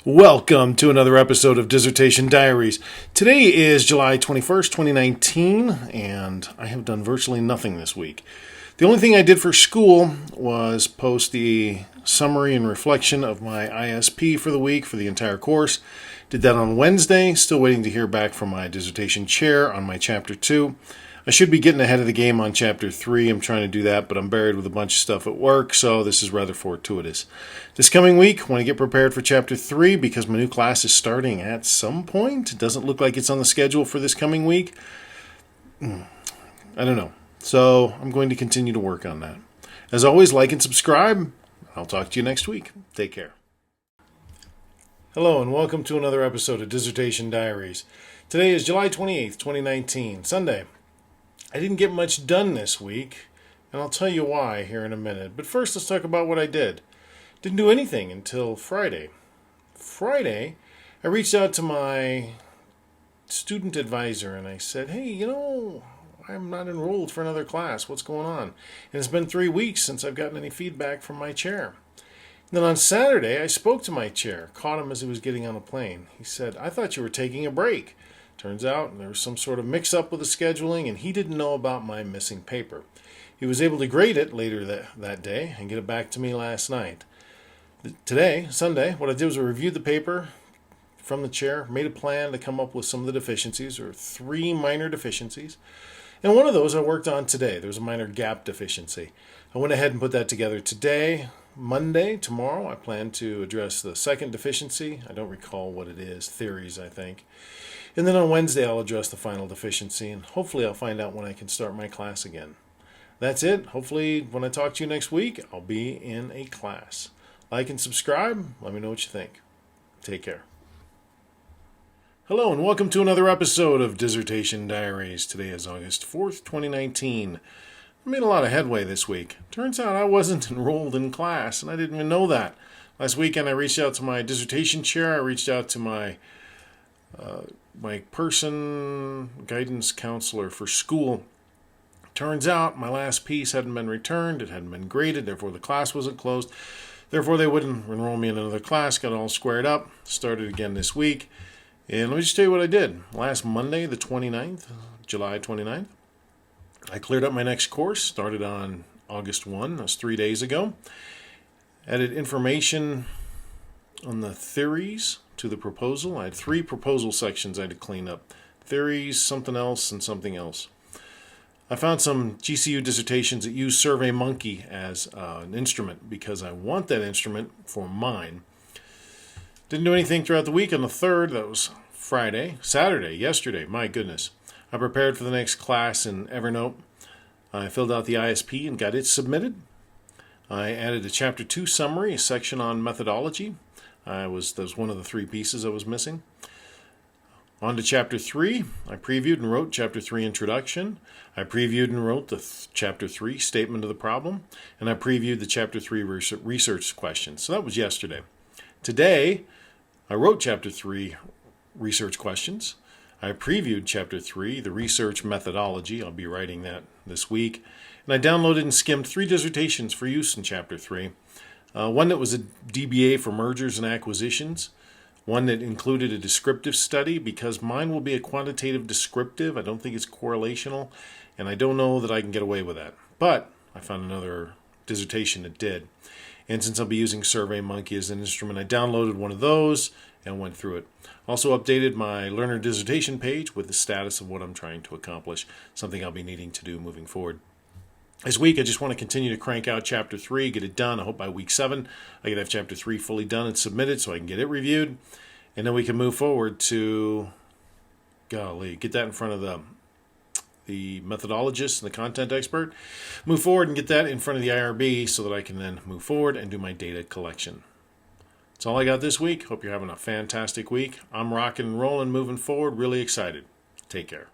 Welcome to another episode of Dissertation Diaries. Today is July 21st, 2019, and I have done virtually nothing this week. The only thing I did for school was post the summary and reflection of my ISP for the week for the entire course. Did that on Wednesday, still waiting to hear back from my dissertation chair on my Chapter 2. I should be getting ahead of the game on Chapter 3. I'm trying to do that, but I'm buried with a bunch of stuff at work, so this is rather fortuitous. This coming week, I want to get prepared for Chapter 3 because my new class is starting at some point. It doesn't look like it's on the schedule for this coming week. I don't know. So I'm going to continue to work on that. As always, like and subscribe. I'll talk to you next week. Take care. Hello, and welcome to another episode of Dissertation Diaries. Today is July 28th, 2019, Sunday. I didn't get much done this week, and I'll tell you why here in a minute. But first, let's talk about what I did. Didn't do anything until Friday. Friday, I reached out to my student advisor, and I said, hey, I'm not enrolled for another class. What's going on? And it's been 3 weeks since I've gotten any feedback from my chair. And then on Saturday, I spoke to my chair, caught him as he was getting on a plane. He said, I thought you were taking a break. Turns out there was some sort of mix-up with the scheduling, and he didn't know about my missing paper. He was able to grade it later that day and get it back to me last night. Today, Sunday, what I did was I reviewed the paper from the chair, made a plan to come up with some of the deficiencies, or 3 minor deficiencies. And one of those I worked on today. There was a minor gap deficiency. I went ahead and put that together today. Monday, tomorrow, I plan to address the second deficiency. I don't recall what it is. Theories, I think. And then on Wednesday, I'll address the final deficiency, and hopefully I'll find out when I can start my class again. That's it. Hopefully, when I talk to you next week, I'll be in a class. Like and subscribe. Let me know what you think. Take care. Hello, and welcome to another episode of Dissertation Diaries. Today is August 4th, 2019. I made a lot of headway this week. Turns out I wasn't enrolled in class, and I didn't even know that. Last weekend, I reached out to my dissertation chair. I reached out to my guidance counselor for school. Turns out my last piece hadn't been returned. It hadn't been graded. Therefore, the class wasn't closed. Therefore, they wouldn't enroll me in another class. Got all squared up. Started again this week. And let me just tell you what I did. Last Monday, the 29th, July 29th, I cleared up my next course. Started on August 1. That was 3 days ago. Added information on the theories to the proposal. I had 3 proposal sections I had to clean up. Theories, something else, and something else. I found some GCU dissertations that use SurveyMonkey as an instrument because I want that instrument for mine. Didn't do anything throughout the week. On the 3rd, that was Saturday, yesterday, my goodness. I prepared for the next class in Evernote. I filled out the ISP and got it submitted. I added a Chapter 2 summary, a section on methodology. That was one of the 3 pieces I was missing. On to Chapter 3. I previewed and wrote Chapter 3 introduction. I previewed and wrote the Chapter 3 statement of the problem. And I previewed the Chapter 3 research questions. So that was yesterday. Today, I wrote Chapter 3 research questions. I previewed Chapter 3, the research methodology. I'll be writing that this week. And I downloaded and skimmed 3 dissertations for use in Chapter 3. One that was a DBA for mergers and acquisitions. One that included a descriptive study, because mine will be a quantitative descriptive. I don't think it's correlational, and I don't know that I can get away with that. But I found another dissertation that did. And since I'll be using SurveyMonkey as an instrument, I downloaded one of those and went through it. Also updated my learner dissertation page with the status of what I'm trying to accomplish, something I'll be needing to do moving forward. This week, I just want to continue to crank out Chapter 3, get it done. I hope by week 7, I can have Chapter 3 fully done and submitted so I can get it reviewed. And then we can move forward to, get that in front of the methodologist and the content expert. Move forward and get that in front of the IRB so that I can then move forward and do my data collection. That's all I got this week. Hope you're having a fantastic week. I'm rocking and rolling, moving forward, really excited. Take care.